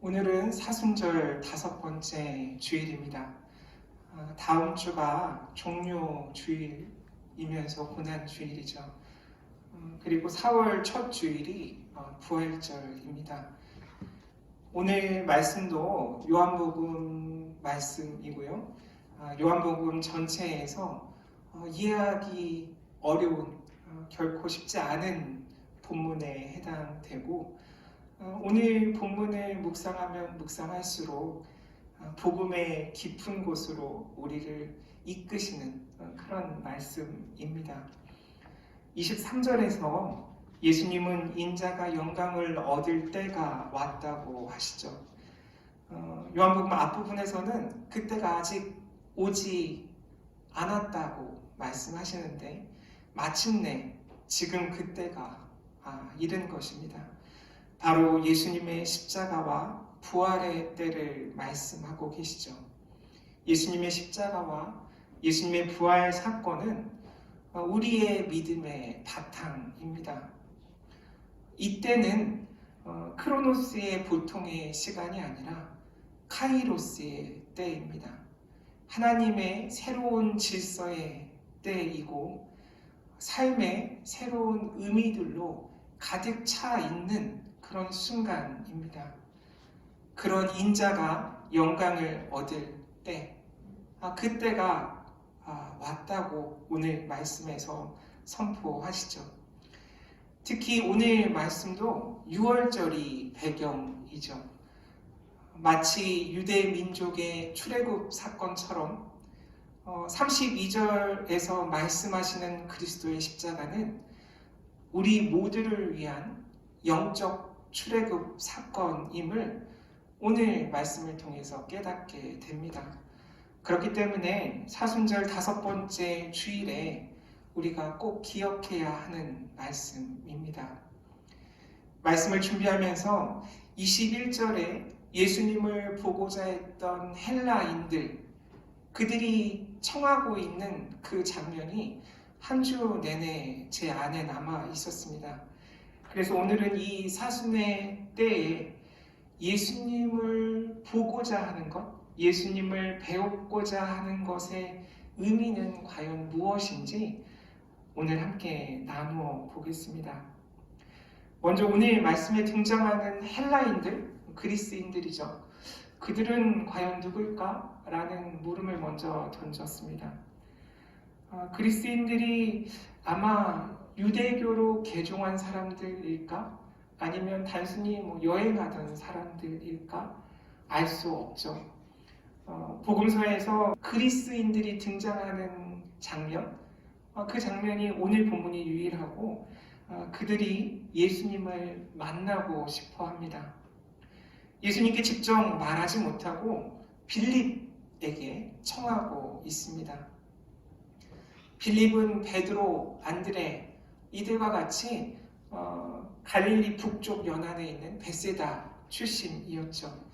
오늘은 사순절 5번째 주일입니다. 다음 주가 종료 주일이면서 고난 주일이죠. 그리고 4월 첫 주일이 부활절입니다. 오늘 말씀도 요한복음 말씀이고요. 요한복음 전체에서 이해하기 어려운, 결코 쉽지 않은 본문에 해당되고, 오늘 본문을 묵상하면 묵상할수록 복음의 깊은 곳으로 우리를 이끄시는 그런 말씀입니다. 23절에서 예수님은 인자가 영광을 얻을 때가 왔다고 하시죠. 요한복음 앞부분에서는 그때가 아직 오지 않았다고 말씀하시는데 마침내 지금 그때가 이른 것입니다. 바로 예수님의 십자가와 부활의 때를 말씀하고 계시죠. 예수님의 십자가와 예수님의 부활 사건은 우리의 믿음의 바탕입니다. 이때는 크로노스의 보통의 시간이 아니라 카이로스의 때입니다. 하나님의 새로운 질서의 때이고 삶의 새로운 의미들로 가득 차 있는 그런 순간입니다. 그런 인자가 영광을 얻을 때, 그때가 왔다고 오늘 말씀에서 선포하시죠. 특히 오늘 말씀도 6월절이 배경이죠. 마치 유대 민족의 출애굽 사건처럼 32절에서 말씀하시는 그리스도의 십자가는 우리 모두를 위한 영적 출애굽 사건임을 오늘 말씀을 통해서 깨닫게 됩니다. 그렇기 때문에 사순절 5번째 주일에 우리가 꼭 기억해야 하는 말씀입니다. 말씀을 준비하면서 21절에 예수님을 보고자 했던 헬라인들, 그들이 청하고 있는 그 장면이 한 주 내내 제 안에 남아 있었습니다. 그래서 오늘은 이 사순의 때에 예수님을 보고자 하는 것, 예수님을 배우고자 하는 것의 의미는 과연 무엇인지 오늘 함께 나누어 보겠습니다. 먼저 오늘 말씀에 등장하는 헬라인들, 그리스인들이죠. 그들은 과연 누굴까? 라는 물음을 먼저 던졌습니다. 그리스인들이 아마 유대교로 개종한 사람들일까? 아니면 단순히 여행하던 사람들일까? 알 수 없죠. 복음서에서 그리스인들이 등장하는 장면, 그 장면이 오늘 본문이 유일하고 그들이 예수님을 만나고 싶어 합니다. 예수님께 직접 말하지 못하고 빌립에게 청하고 있습니다. 빌립은 베드로, 안드레 이들과 같이 갈릴리 북쪽 연안에 있는 베세다 출신이었죠.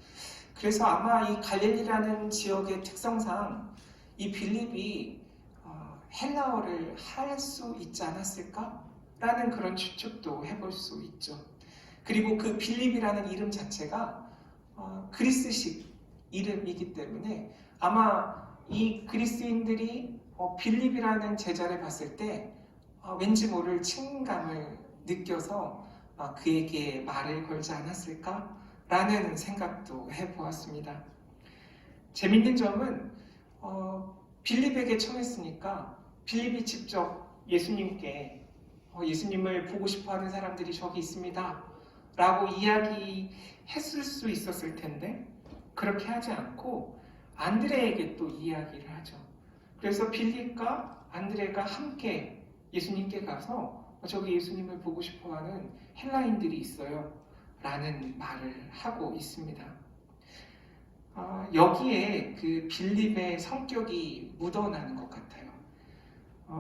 그래서 아마 이 갈릴리라는 지역의 특성상 이 빌립이 헬라어를 할 수 있지 않았을까? 라는 그런 추측도 해볼 수 있죠. 그리고 그 빌립이라는 이름 자체가 그리스식 이름이기 때문에 아마 이 그리스인들이 빌립이라는 제자를 봤을 때 왠지 모를 친감을 느껴서 그에게 말을 걸지 않았을까? 라는 생각도 해보았습니다. 재밌는 점은 빌립에게 청했으니까 빌립이 직접 예수님께 예수님을 보고 싶어하는 사람들이 저기 있습니다 라고 이야기했을 수 있었을 텐데 그렇게 하지 않고 안드레에게 또 이야기를 하죠. 그래서 빌립과 안드레가 함께 예수님께 가서 저기 예수님을 보고 싶어하는 헬라인들이 있어요 라는 말을 하고 있습니다. 여기에 그 빌립의 성격이 묻어나는 것 같아요.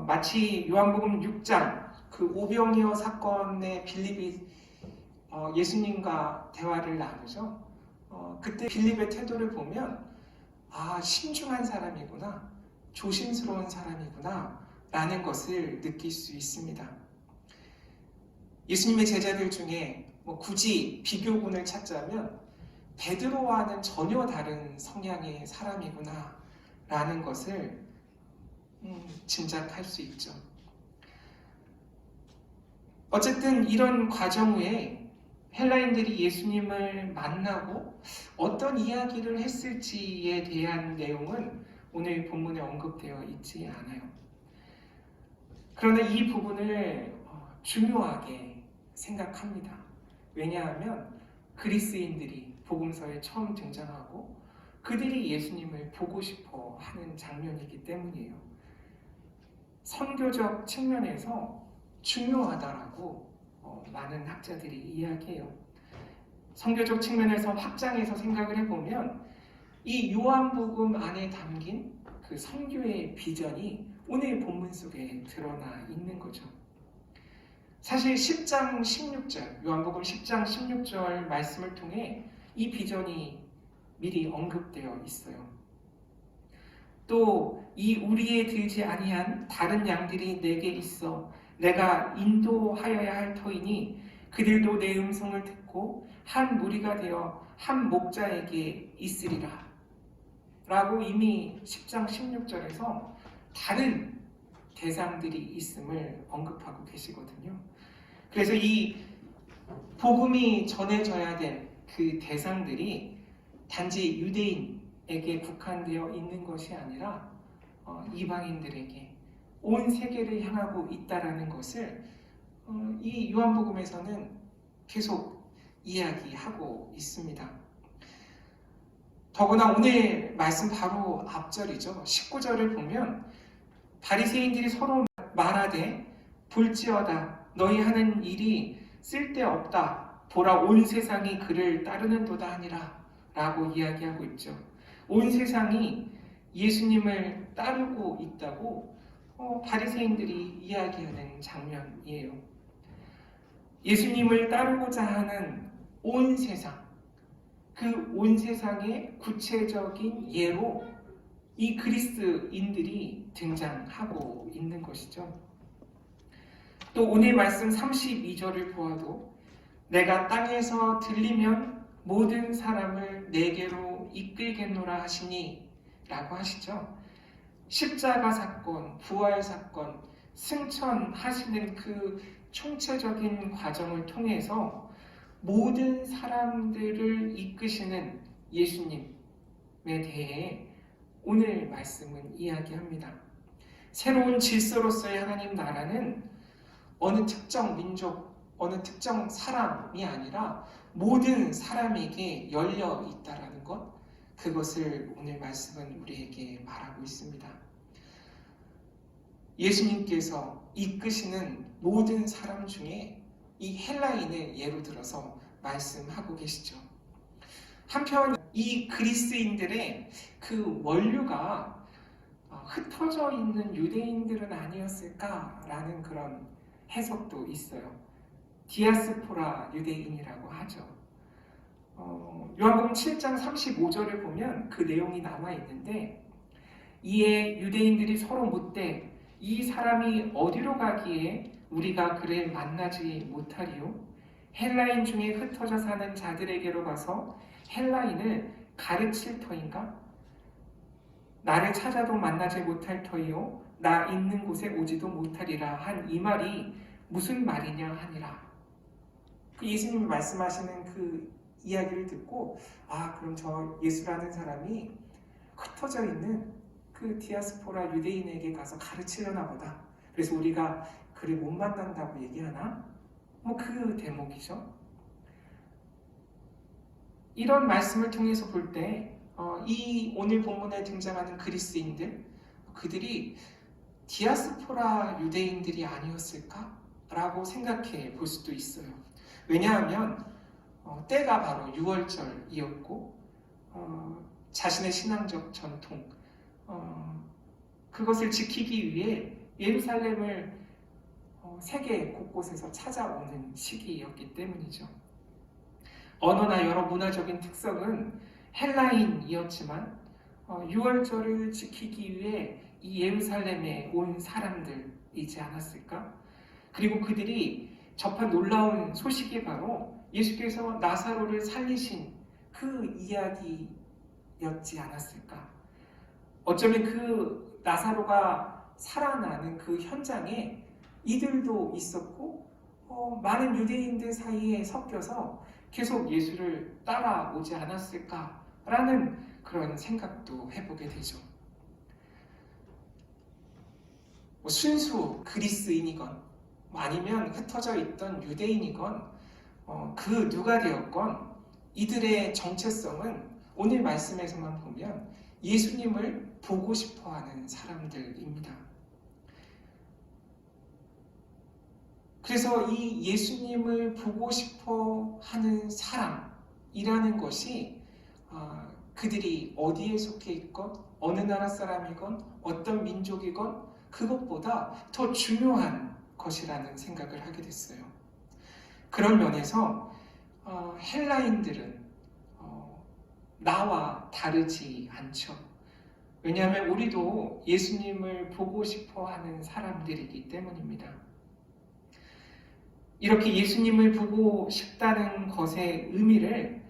마치 요한복음 6장 그 오병이어 사건의 빌립이 예수님과 대화를 나누죠. 그때 빌립의 태도를 보면 신중한 사람이구나, 조심스러운 사람이구나 라는 것을 느낄 수 있습니다. 예수님의 제자들 중에 굳이 비교군을 찾자면 베드로와는 전혀 다른 성향의 사람이구나 라는 것을 짐작할 수 있죠. 어쨌든 이런 과정 후에 헬라인들이 예수님을 만나고 어떤 이야기를 했을지에 대한 내용은 오늘 본문에 언급되어 있지 않아요. 그러나 이 부분을 중요하게 생각합니다. 왜냐하면 그리스인들이 복음서에 처음 등장하고 그들이 예수님을 보고 싶어 하는 장면이기 때문이에요. 선교적 측면에서 중요하다라고 많은 학자들이 이야기해요. 선교적 측면에서 확장해서 생각을 해보면 이 요한복음 안에 담긴 그 선교의 비전이 오늘 본문 속에 드러나 있는 거죠. 사실 10장 16절, 요한복음 10장 16절 말씀을 통해 이 비전이 미리 언급되어 있어요. 또 이 우리에 들지 아니한 다른 양들이 내게 있어 내가 인도하여야 할 터이니 그들도 내 음성을 듣고 한 무리가 되어 한 목자에게 있으리라 라고 이미 10장 16절에서 다른 대상들이 있음을 언급하고 계시거든요. 그래서 이 복음이 전해져야 될 그 대상들이 단지 유대인에게 국한되어 있는 것이 아니라 이방인들에게 온 세계를 향하고 있다라는 것을 이 요한복음에서는 계속 이야기하고 있습니다. 더구나 오늘 말씀 바로 앞절이죠. 19절을 보면 바리새인들이 서로 말하되 볼지어다 너희 하는 일이 쓸데없다 보라 온 세상이 그를 따르는도다 하니라 라고 이야기하고 있죠. 온 세상이 예수님을 따르고 있다고 바리새인들이 이야기하는 장면이에요. 예수님을 따르고자 하는 온 세상, 그 온 세상의 구체적인 예로 이 그리스인들이 등장하고 있는 것이죠. 또 오늘 말씀 32절을 보아도 내가 땅에서 들리면 모든 사람을 내게로 이끌겠노라 하시니 라고 하시죠. 십자가 사건, 부활 사건, 승천하시는 그 총체적인 과정을 통해서 모든 사람들을 이끄시는 예수님에 대해 오늘 말씀은 이야기합니다. 새로운 질서로서의 하나님 나라는 어느 특정 민족, 어느 특정 사람이 아니라 모든 사람에게 열려 있다라는 것, 그것을 오늘 말씀은 우리에게 말하고 있습니다. 예수님께서 이끄시는 모든 사람 중에 이 헬라인을 예로 들어서 말씀하고 계시죠. 한편 이 그리스인들의 그 원류가 흩어져 있는 유대인들은 아니었을까라는 그런 해석도 있어요. 디아스포라 유대인이라고 하죠. 요한복음 7장 35절을 보면 그 내용이 나와 있는데 이에 유대인들이 서로 묻되 이 사람이 어디로 가기에 우리가 그를 만나지 못하리요? 헬라인 중에 흩어져 사는 자들에게로 가서 헬라인을 가르칠 터인가? 나를 찾아도 만나지 못할 터이요? 나 있는 곳에 오지도 못하리라 한 이 말이 무슨 말이냐 하니라. 그 예수님이 말씀하시는 그 이야기를 듣고 그럼 저 예수라는 사람이 흩어져 있는 그 디아스포라 유대인에게 가서 가르치려나 보다. 그래서 우리가 그를 못 만난다고 얘기하나? 그 대목이죠. 이런 말씀을 통해서 볼 때 이 오늘 본문에 등장하는 그리스인들, 그들이 디아스포라 유대인들이 아니었을까? 라고 생각해 볼 수도 있어요. 왜냐하면 때가 바로 6월절이었고 자신의 신앙적 전통 그것을 지키기 위해 예루살렘을 세계 곳곳에서 찾아오는 시기였기 때문이죠. 언어나 여러 문화적인 특성은 헬라인이었지만 6월절을 지키기 위해 이 예루살렘에 온 사람들이지 않았을까? 그리고 그들이 접한 놀라운 소식이 바로 예수께서 나사로를 살리신 그 이야기였지 않았을까? 어쩌면 그 나사로가 살아나는 그 현장에 이들도 있었고 많은 유대인들 사이에 섞여서 계속 예수를 따라오지 않았을까라는 그런 생각도 해보게 되죠. 순수 그리스인이건 아니면 흩어져 있던 유대인이건 그 누가 되었건 이들의 정체성은 오늘 말씀에서만 보면 예수님을 보고 싶어하는 사람들입니다. 그래서 이 예수님을 보고 싶어하는 사람이라는 것이 그들이 어디에 속해 있건 어느 나라 사람이건 어떤 민족이건 그것보다 더 중요한 것이라는 생각을 하게 됐어요. 그런 면에서 헬라인들은 나와 다르지 않죠. 왜냐하면 우리도 예수님을 보고 싶어하는 사람들이기 때문입니다. 이렇게 예수님을 보고 싶다는 것의 의미를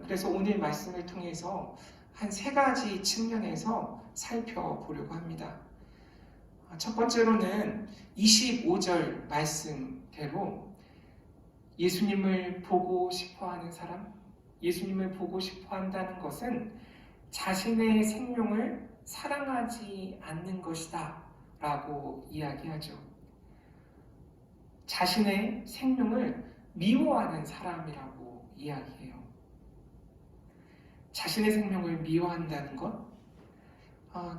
그래서 오늘 말씀을 통해서 한 3가지 측면에서 살펴보려고 합니다. 첫 번째로는 25절 말씀대로 예수님을 보고 싶어하는 사람, 예수님을 보고 싶어한다는 것은 자신의 생명을 사랑하지 않는 것이다 라고 이야기하죠. 자신의 생명을 미워하는 사람이라고 이야기해요. 자신의 생명을 미워한다는 것?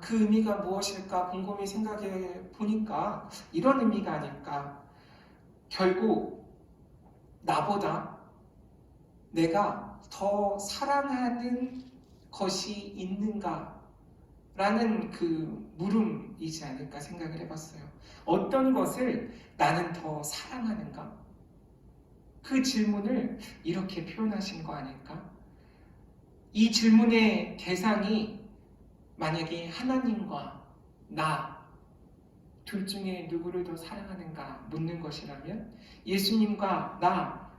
그 의미가 무엇일까 곰곰이 생각해 보니까 이런 의미가 아닐까. 결국 나보다 내가 더 사랑하는 것이 있는가? 라는 그 물음이지 않을까 생각을 해봤어요. 어떤 것을 나는 더 사랑하는가? 그 질문을 이렇게 표현하신 거 아닐까? 이 질문의 대상이 만약에 하나님과 나 둘 중에 누구를 더 사랑하는가 묻는 것이라면 예수님과 나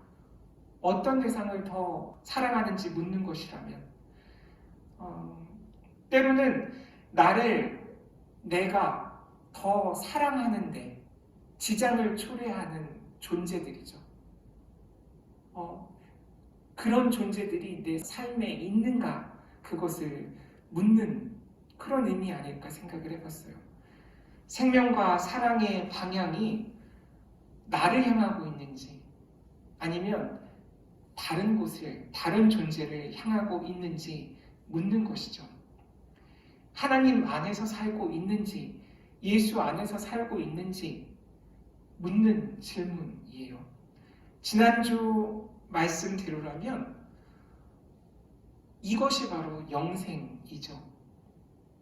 어떤 대상을 더 사랑하는지 묻는 것이라면 때로는 나를 내가 더 사랑하는데 지장을 초래하는 존재들이죠. 그런 존재들이 내 삶에 있는가 그것을 묻는 그런 의미 아닐까 생각을 해봤어요. 생명과 사랑의 방향이 나를 향하고 있는지 아니면 다른 곳을, 다른 존재를 향하고 있는지 묻는 것이죠. 하나님 안에서 살고 있는지 예수 안에서 살고 있는지 묻는 질문이에요. 지난주 말씀대로라면 이것이 바로 영생이죠.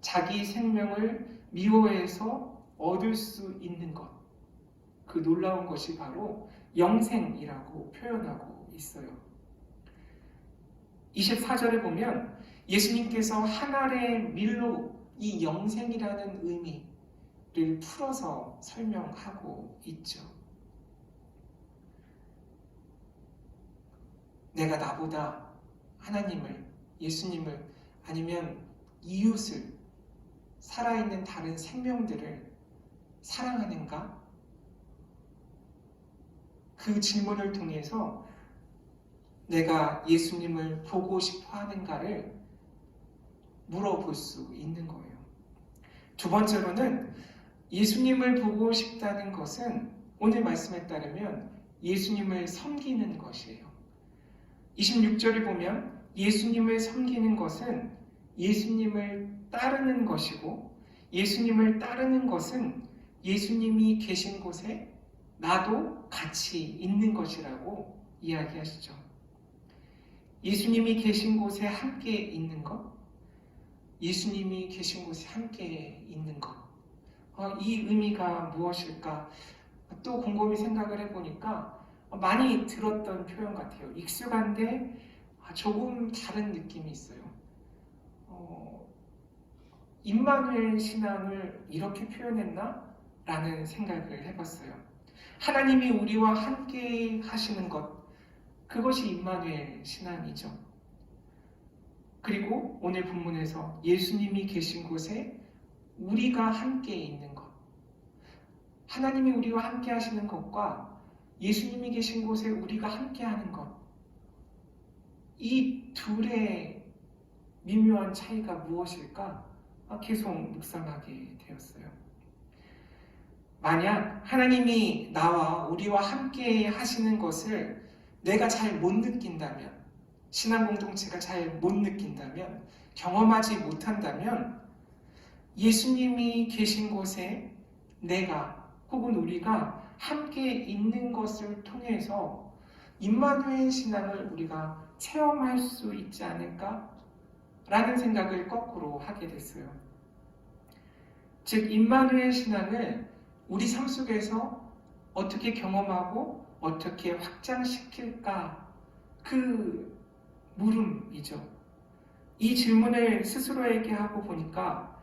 자기 생명을 미워해서 얻을 수 있는 것. 그 놀라운 것이 바로 영생이라고 표현하고 있어요. 24절에 보면 예수님께서 한 알의 밀로 이 영생이라는 의미를 풀어서 설명하고 있죠. 내가 나보다 하나님을, 예수님을 아니면 이웃을, 살아있는 다른 생명들을 사랑하는가? 그 질문을 통해서 내가 예수님을 보고 싶어 하는가를 물어볼 수 있는 거예요. 두 번째로는 예수님을 보고 싶다는 것은 오늘 말씀에 따르면 예수님을 섬기는 것이에요. 26절에 보면 예수님을 섬기는 것은 예수님을 따르는 것이고 예수님을 따르는 것은 예수님이 계신 곳에 나도 같이 있는 것이라고 이야기하시죠. 예수님이 계신 곳에 함께 있는 것, 예수님이 계신 곳에 함께 있는 것, 이 의미가 무엇일까? 또 곰곰이 생각을 해보니까 많이 들었던 표현 같아요. 익숙한데 조금 다른 느낌이 있어요. 임마누엘 신앙을 이렇게 표현했나? 라는 생각을 해봤어요. 하나님이 우리와 함께 하시는 것, 그것이 임마누엘 신앙이죠. 그리고 오늘 본문에서 예수님이 계신 곳에 우리가 함께 있는 것, 하나님이 우리와 함께 하시는 것과 예수님이 계신 곳에 우리가 함께 하는 것, 이 둘의 미묘한 차이가 무엇일까? 계속 묵상하게 되었어요. 만약 하나님이 나와 우리와 함께 하시는 것을 내가 잘 못 느낀다면, 신앙 공동체가 잘 못 느낀다면, 경험하지 못한다면 예수님이 계신 곳에 내가 혹은 우리가 함께 있는 것을 통해서 임마누엘 신앙을 우리가 체험할 수 있지 않을까? 라는 생각을 거꾸로 하게 됐어요. 즉, 임마누엘 신앙을 우리 삶 속에서 어떻게 경험하고 어떻게 확장시킬까? 그 물음이죠. 이 질문을 스스로에게 하고 보니까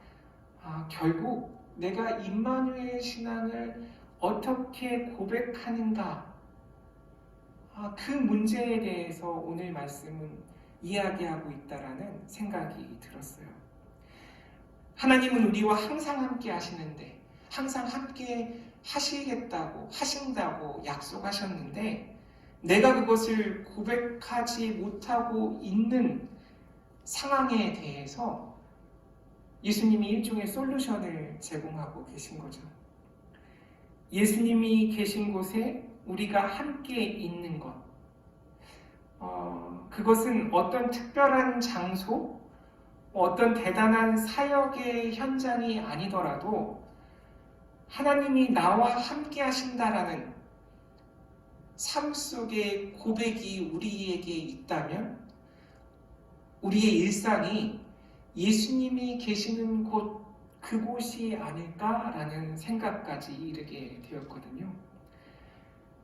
결국 내가 임마누엘 신앙을 어떻게 고백하는가? 그 문제에 대해서 오늘 말씀은 이야기하고 있다라는 생각이 들었어요. 하나님은 우리와 항상 함께 하시는데, 항상 함께 하신다고 약속하셨는데, 내가 그것을 고백하지 못하고 있는 상황에 대해서 예수님이 일종의 솔루션을 제공하고 계신 거죠. 예수님이 계신 곳에 우리가 함께 있는 것, 그것은 어떤 특별한 장소, 어떤 대단한 사역의 현장이 아니더라도 하나님이 나와 함께 하신다라는 삶 속의 고백이 우리에게 있다면 우리의 일상이 예수님이 계시는 곳, 그곳이 아닐까라는 생각까지 이르게 되었거든요.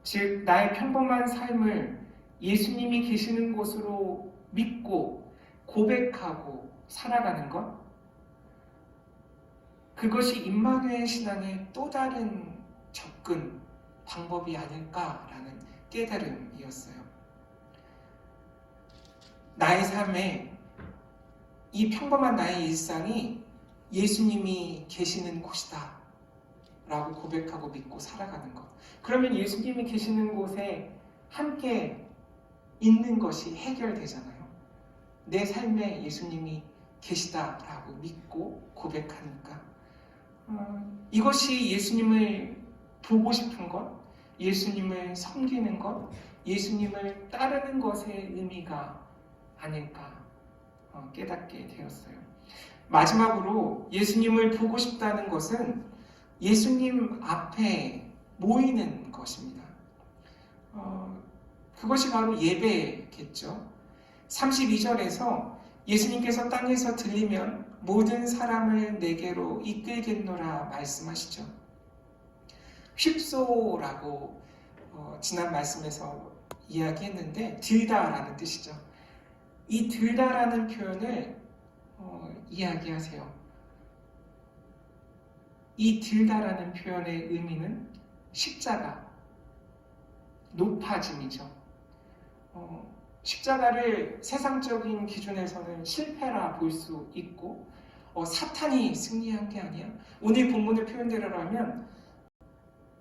즉, 나의 평범한 삶을 예수님이 계시는 곳으로 믿고 고백하고 살아가는 것, 그것이 임마누엘 신앙의 또 다른 접근 방법이 아닐까라는 깨달음이었어요. 나의 삶에 이 평범한 나의 일상이 예수님이 계시는 곳이다 라고 고백하고 믿고 살아가는 것. 그러면 예수님이 계시는 곳에 함께 있는 것이 해결되잖아요. 내 삶에 예수님이 계시다라고 믿고 고백하니까 이것이 예수님을 보고 싶은 것, 예수님을 섬기는 것, 예수님을 따르는 것의 의미가 아닐까 깨닫게 되었어요. 마지막으로 예수님을 보고 싶다는 것은 예수님 앞에 모이는 것입니다. 그것이 바로 예배겠죠. 32절에서 예수님께서 땅에서 들리면 모든 사람을 내게로 이끌겠노라 말씀하시죠. 휩소라고 지난 말씀에서 이야기했는데 들다라는 뜻이죠. 이 들다라는 표현을 이야기하세요. 이 들다라는 표현의 의미는 십자가, 높아짐이죠. 십자가를 세상적인 기준에서는 실패라 볼 수 있고 사탄이 승리한 게 아니야. 오늘 본문의 표현대로라면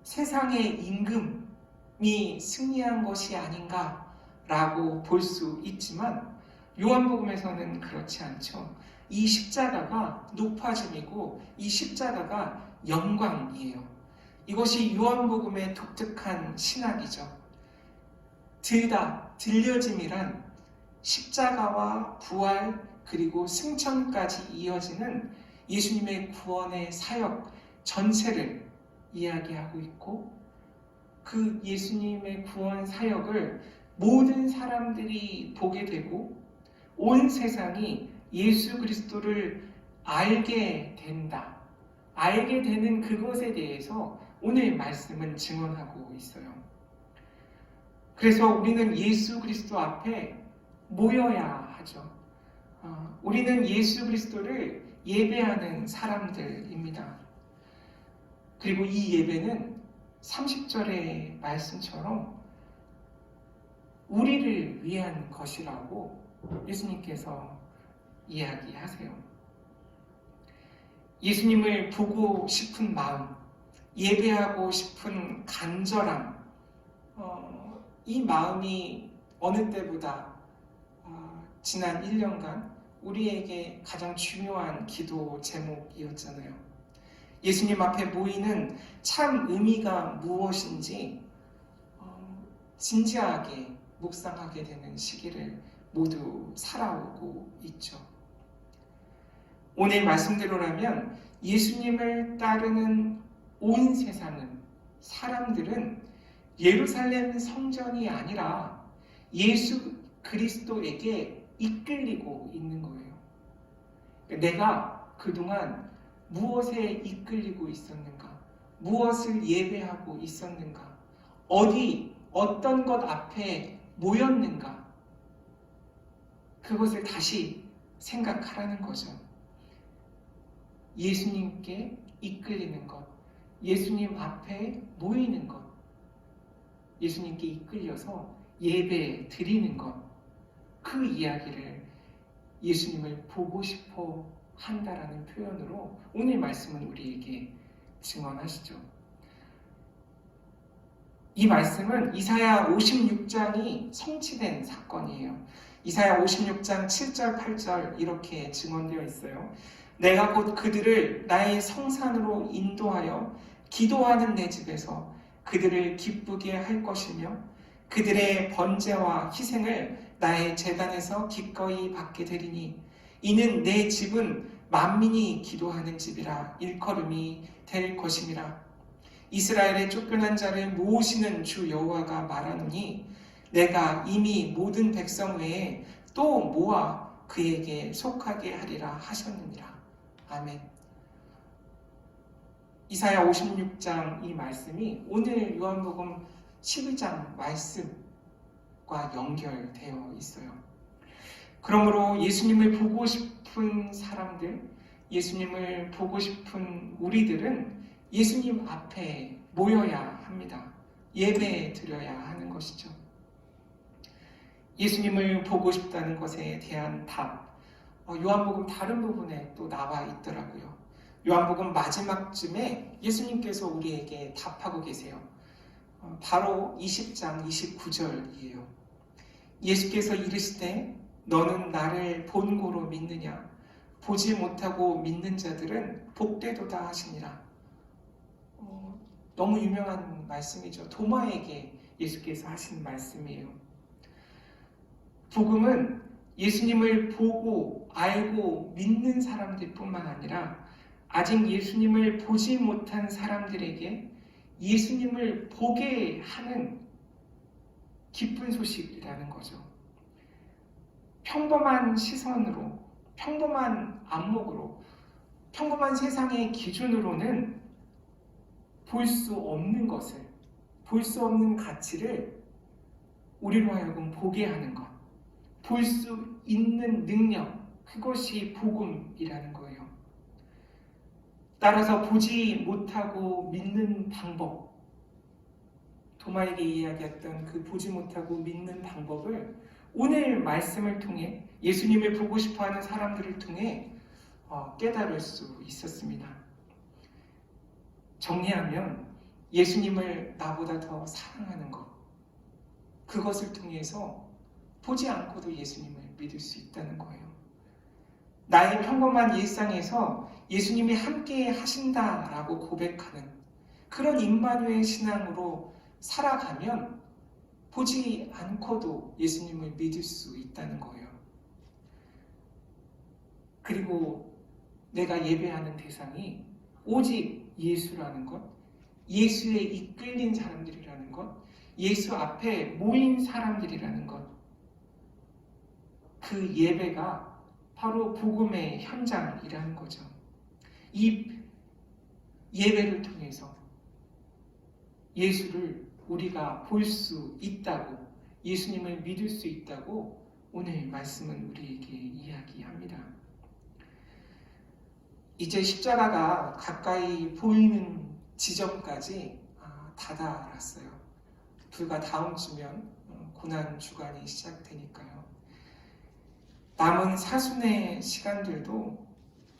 세상의 임금이 승리한 것이 아닌가라고 볼 수 있지만 요한복음에서는 그렇지 않죠. 이 십자가가 높아짐이고 이 십자가가 영광이에요. 이것이 요한복음의 독특한 신학이죠. 들려짐이란 십자가와 부활 그리고 승천까지 이어지는 예수님의 구원의 사역 전체를 이야기하고 있고 그 예수님의 구원 사역을 모든 사람들이 보게 되고 온 세상이 예수 그리스도를 알게 된다. 알게 되는 그것에 대해서 오늘 말씀은 증언하고 있어요. 그래서 우리는 예수 그리스도 앞에 모여야 하죠. 우리는 예수 그리스도를 예배하는 사람들입니다. 그리고 이 예배는 30절의 말씀처럼 우리를 위한 것이라고 예수님께서 이야기하세요. 예수님을 보고 싶은 마음, 예배하고 싶은 간절함, 이 마음이 어느 때보다 지난 1년간 우리에게 가장 중요한 기도 제목이었잖아요. 예수님 앞에 모이는 참 의미가 무엇인지 진지하게 묵상하게 되는 시기를 모두 살아오고 있죠. 오늘 말씀대로라면 예수님을 따르는 온 세상은, 사람들은 예루살렘 성전이 아니라 예수 그리스도에게 이끌리고 있는 거예요. 내가 그동안 무엇에 이끌리고 있었는가? 무엇을 예배하고 있었는가? 어떤 것 앞에 모였는가? 그것을 다시 생각하라는 거죠. 예수님께 이끌리는 것, 예수님 앞에 모이는 것, 예수님께 이끌려서 예배 드리는 것, 그 이야기를 예수님을 보고 싶어 한다라는 표현으로 오늘 말씀은 우리에게 증언하시죠. 이 말씀은 이사야 56장이 성취된 사건이에요. 이사야 56장 7절 8절 이렇게 증언되어 있어요. 내가 곧 그들을 나의 성산으로 인도하여 기도하는 내 집에서 그들을 기쁘게 할 것이며 그들의 번제와 희생을 나의 제단에서 기꺼이 받게 되리니 이는 내 집은 만민이 기도하는 집이라 일컬음이 될 것임이라. 이스라엘의 쫓겨난 자를 모으시는 주 여호와가 말하노니 내가 이미 모든 백성 외에 또 모아 그에게 속하게 하리라 하셨느니라. 아멘. 이사야 56장 이 말씀이 오늘 요한복음 12장 말씀과 연결되어 있어요. 그러므로 예수님을 보고 싶은 사람들, 예수님을 보고 싶은 우리들은 예수님 앞에 모여야 합니다. 예배 드려야 하는 것이죠. 예수님을 보고 싶다는 것에 대한 답, 요한복음 다른 부분에 또 나와 있더라고요. 요한복음 마지막쯤에 예수님께서 우리에게 답하고 계세요. 바로 20장 29절이에요. 예수께서 이르시되 너는 나를 본고로 믿느냐? 보지 못하고 믿는 자들은 복되도다 하시니라. 너무 유명한 말씀이죠. 도마에게 예수께서 하신 말씀이에요. 복음은 예수님을 보고 알고 믿는 사람들 뿐만 아니라 아직 예수님을 보지 못한 사람들에게 예수님을 보게 하는 기쁜 소식이라는 거죠. 평범한 시선으로, 평범한 안목으로, 평범한 세상의 기준으로는 볼 수 없는 것을, 볼 수 없는 가치를 우리로 하여금 보게 하는 것, 볼 수 있는 능력, 그것이 복음이라는 거예요. 따라서 보지 못하고 믿는 방법, 도마에게 이야기했던 그 보지 못하고 믿는 방법을 오늘 말씀을 통해 예수님을 보고 싶어하는 사람들을 통해 깨달을 수 있었습니다. 정리하면 예수님을 나보다 더 사랑하는 것, 그것을 통해서 보지 않고도 예수님을 믿을 수 있다는 거예요. 나의 평범한 일상에서 예수님이 함께 하신다라고 고백하는 그런 임마누엘 신앙으로 살아가면 보지 않고도 예수님을 믿을 수 있다는 거예요. 그리고 내가 예배하는 대상이 오직 예수라는 것, 예수에 이끌린 사람들이라는 것, 예수 앞에 모인 사람들이라는 것, 그 예배가 바로 복음의 현장이라는 거죠. 이 예배를 통해서 예수를 우리가 볼 수 있다고, 예수님을 믿을 수 있다고 오늘 말씀은 우리에게 이야기합니다. 이제 십자가가 가까이 보이는 지점까지 다다랐어요. 불과 다음 주면 고난 주간이 시작되니까요. 남은 사순의 시간들도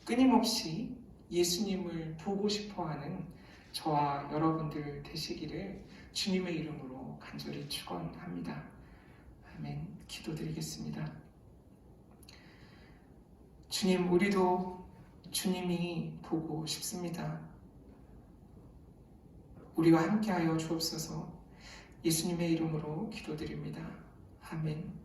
끊임없이 예수님을 보고 싶어하는 저와 여러분들 되시기를 주님의 이름으로 간절히 축원합니다. 아멘. 기도드리겠습니다. 주님, 우리도 주님이 보고 싶습니다. 우리와 함께하여 주옵소서. 예수님의 이름으로 기도드립니다. 아멘.